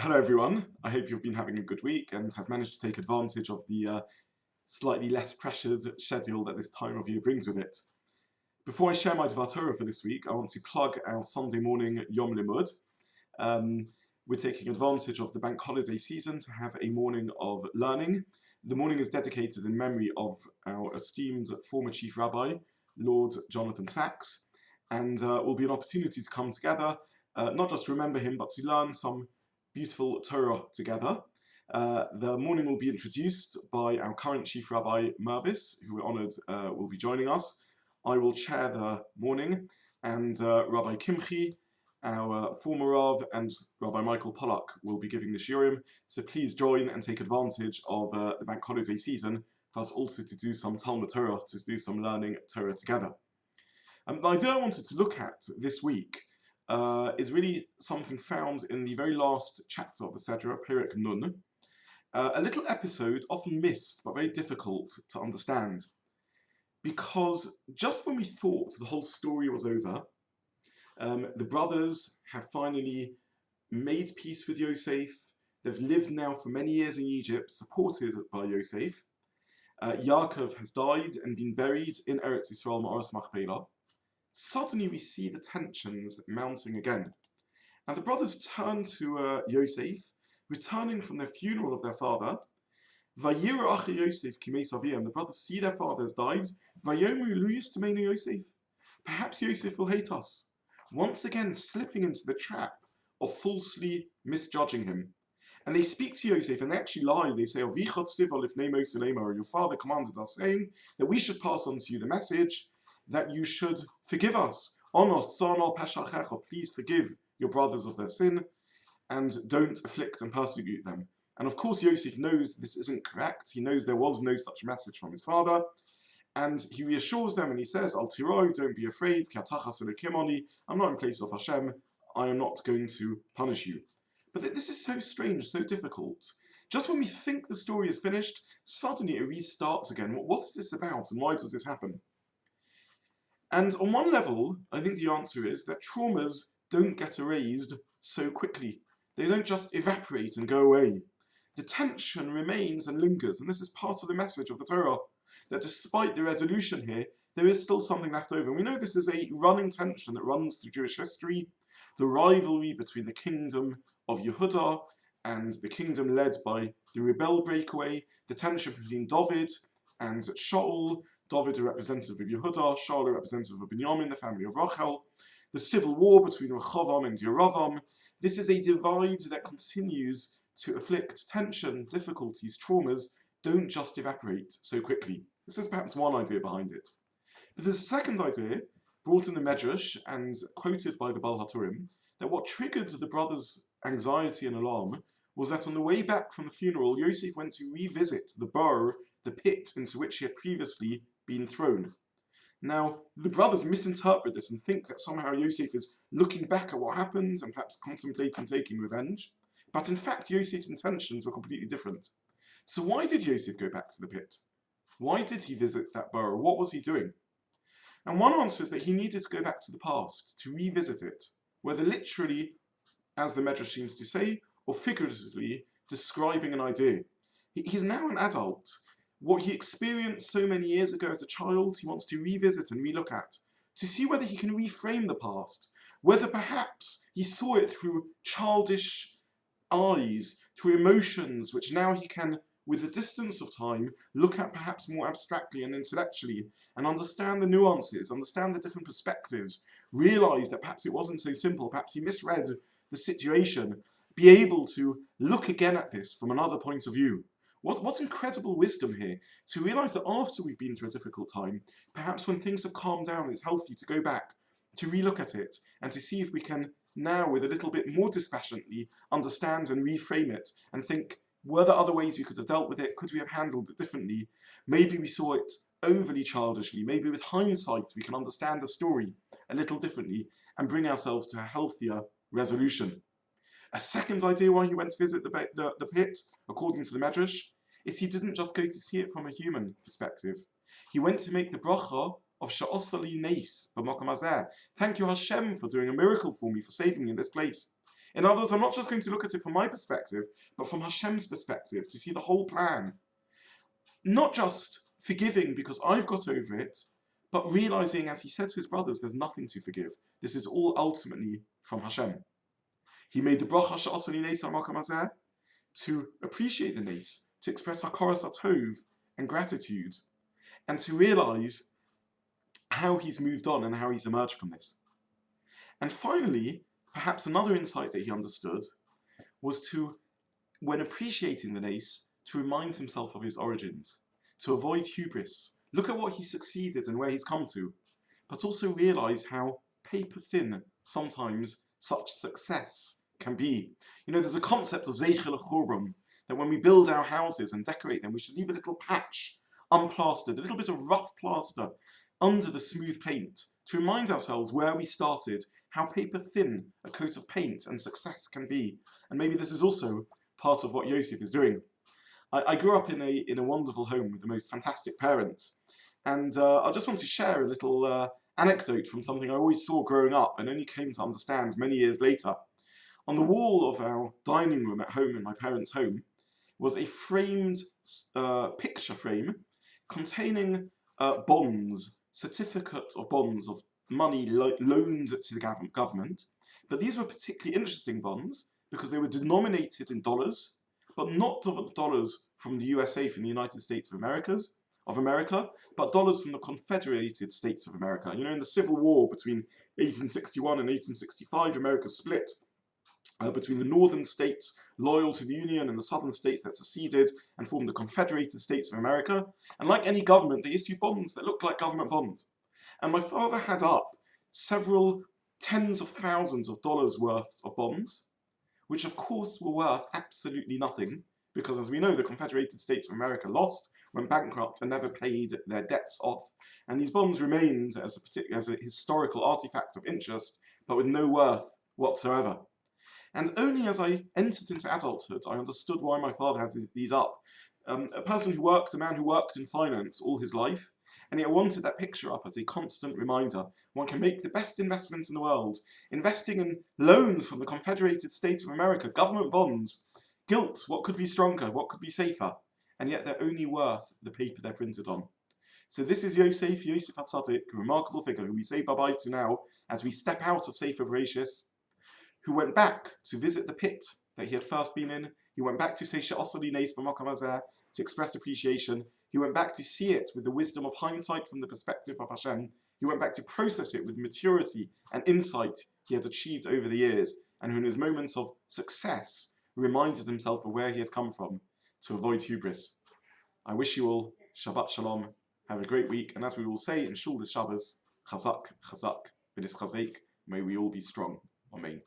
Hello everyone, I hope you've been having a good week and have managed to take advantage of the slightly less pressured schedule that this time of year brings with it. Before I share my Dvar Torah for this week, I want to plug our Sunday morning Yom Limud. We're taking advantage of the bank holiday season to have a morning of learning. The morning is dedicated in memory of our esteemed former Chief Rabbi, Lord Jonathan Sachs, and will be an opportunity to come together, not just to remember him, but to learn some beautiful Torah together. The morning will be introduced by our current Chief Rabbi, Mervis, who we're honoured will be joining us. I will chair the morning, and Rabbi Kimchi, our former Rav, and Rabbi Michael Pollack will be giving the shiurim. So please join and take advantage of the bank holiday season for us also to do some Talmud Torah, to do some learning Torah together. The idea I wanted to look at this week is really something found in the very last chapter of the Sedra, Perek Nun. A little episode often missed, but very difficult to understand. Because just when we thought the whole story was over, the brothers have finally made peace with Yosef. They've lived now for many years in Egypt, supported by Yosef. Yaakov has died and been buried in Eretz Yisrael, Ma'aras Machpelah. Suddenly we see the tensions mounting again. And the brothers turn to Yosef, returning from their funeral of their father. Vayira achi Yosef kimei saviyam. The brothers see their father has died. Vayomru lu yistamenu Yosef. Perhaps Yosef will hate us. Once again slipping into the trap of falsely misjudging him. And they speak to Yosef and they actually lie. They say, your father commanded us, saying that we should pass on to you the message that you should forgive us. Please forgive your brothers of their sin and don't afflict and persecute them. And of course Yosef knows this isn't correct. He knows there was no such message from his father. And he reassures them and he says, Al Tiroi, don't be afraid. I'm not in place of Hashem. I am not going to punish you. But this is so strange, so difficult. Just when we think the story is finished, suddenly it restarts again. What is this about and why does this happen? And on one level, I think the answer is that traumas don't get erased so quickly. They don't just evaporate and go away. The tension remains and lingers, and this is part of the message of the Torah, that despite the resolution here, there is still something left over. And we know this is a running tension that runs through Jewish history, the rivalry between the kingdom of Yehuda and the kingdom led by the rebel breakaway, the tension between David and Shaul, David a representative of Yehuda, Shaul a representative of Binyamin, the family of Rachel, the civil war between Rechavam and Yeravam. This is a divide that continues to afflict tension, difficulties, traumas, don't just evaporate so quickly. This is perhaps one idea behind it. But there's a second idea, brought in the Medrash and quoted by the Baal HaTurim, that what triggered the brothers' anxiety and alarm was that on the way back from the funeral, Yosef went to revisit the bar, the pit into which he had previously been thrown. Now, the brothers misinterpret this and think that somehow Yosef is looking back at what happened and perhaps contemplating taking revenge. But in fact, Yosef's intentions were completely different. So why did Yosef go back to the pit? Why did he visit that burrow? What was he doing? And one answer is that he needed to go back to the past, to revisit it, whether literally, as the Medrash seems to say, or figuratively describing an idea. He's now an adult. What he experienced so many years ago as a child, he wants to revisit and relook at, to see whether he can reframe the past, whether perhaps he saw it through childish eyes, through emotions, which now he can, with the distance of time, look at perhaps more abstractly and intellectually, and understand the nuances, understand the different perspectives, realize that perhaps it wasn't so simple, perhaps he misread the situation, be able to look again at this from another point of view. What's incredible wisdom here, to realize that after we've been through a difficult time, perhaps when things have calmed down, it's healthy to go back, to relook at it, and to see if we can now, with a little bit more dispassionately, understand and reframe it, and think, were there other ways we could have dealt with it? Could we have handled it differently? Maybe we saw it overly childishly. Maybe with hindsight we can understand the story a little differently and bring ourselves to a healthier resolution. A second idea why he went to visit the pit, according to the Medrash, is he didn't just go to see it from a human perspective. He went to make the bracha of Sha'osali Neis b'makom hazeh. Thank you Hashem for doing a miracle for me, for saving me in this place. In other words, I'm not just going to look at it from my perspective, but from Hashem's perspective, to see the whole plan. Not just forgiving because I've got over it, but realizing, as he said to his brothers, there's nothing to forgive. This is all ultimately from Hashem. He made the bracha she'asani nes ha'makom hazeh to appreciate the nes, to express hakaras hatov and gratitude, and to realize how he's moved on and how he's emerged from this. And finally, perhaps another insight that he understood was to, when appreciating the nes, to remind himself of his origins, to avoid hubris. Look at what he succeeded and where he's come to, but also realize how paper thin sometimes such success can be. You know, there's a concept of zeichel churban, that when we build our houses and decorate them, we should leave a little patch unplastered, a little bit of rough plaster under the smooth paint, to remind ourselves where we started, how paper thin a coat of paint and success can be. And maybe this is also part of what Yosef is doing. I grew up in a wonderful home with the most fantastic parents, and I just want to share a little anecdote from something I always saw growing up and only came to understand many years later. On the wall of our dining room at home in my parents' home was a framed picture frame containing bonds, certificates of bonds of money loaned to the government, but these were particularly interesting bonds because they were denominated in dollars, but not dollars from the USA, from the United States of America, but dollars from the Confederated States of America. You know, in the Civil War between 1861 and 1865, America split between the northern states loyal to the Union and the southern states that seceded and formed the Confederated States of America. And like any government, they issued bonds that looked like government bonds. And my father had up several tens of thousands of dollars worth of bonds, which of course were worth absolutely nothing, because as we know, the Confederated States of America lost, went bankrupt, and never paid their debts off. And these bonds remained as a historical artifact of interest, but with no worth whatsoever. And only as I entered into adulthood, I understood why my father had these up. A man who worked in finance all his life, and yet wanted that picture up as a constant reminder. One can make the best investments in the world, investing in loans from the Confederated States of America, government bonds. Gilt, what could be stronger, what could be safer? And yet they're only worth the paper they're printed on. So this is Yosef HaTzadik, a remarkable figure who we say bye-bye to now as we step out of Sefer Bereshis, who went back to visit the pit that he had first been in. He went back to say she'asani nes b'makom hazeh, to express appreciation. He went back to see it with the wisdom of hindsight from the perspective of Hashem. He went back to process it with maturity and insight he had achieved over the years, and who in his moments of success reminded himself of where he had come from to avoid hubris. I wish you all Shabbat Shalom, have a great week, and as we will say in Shul this Shabbos, Chazak, Chazak, v'nischazek, may we all be strong. Amen.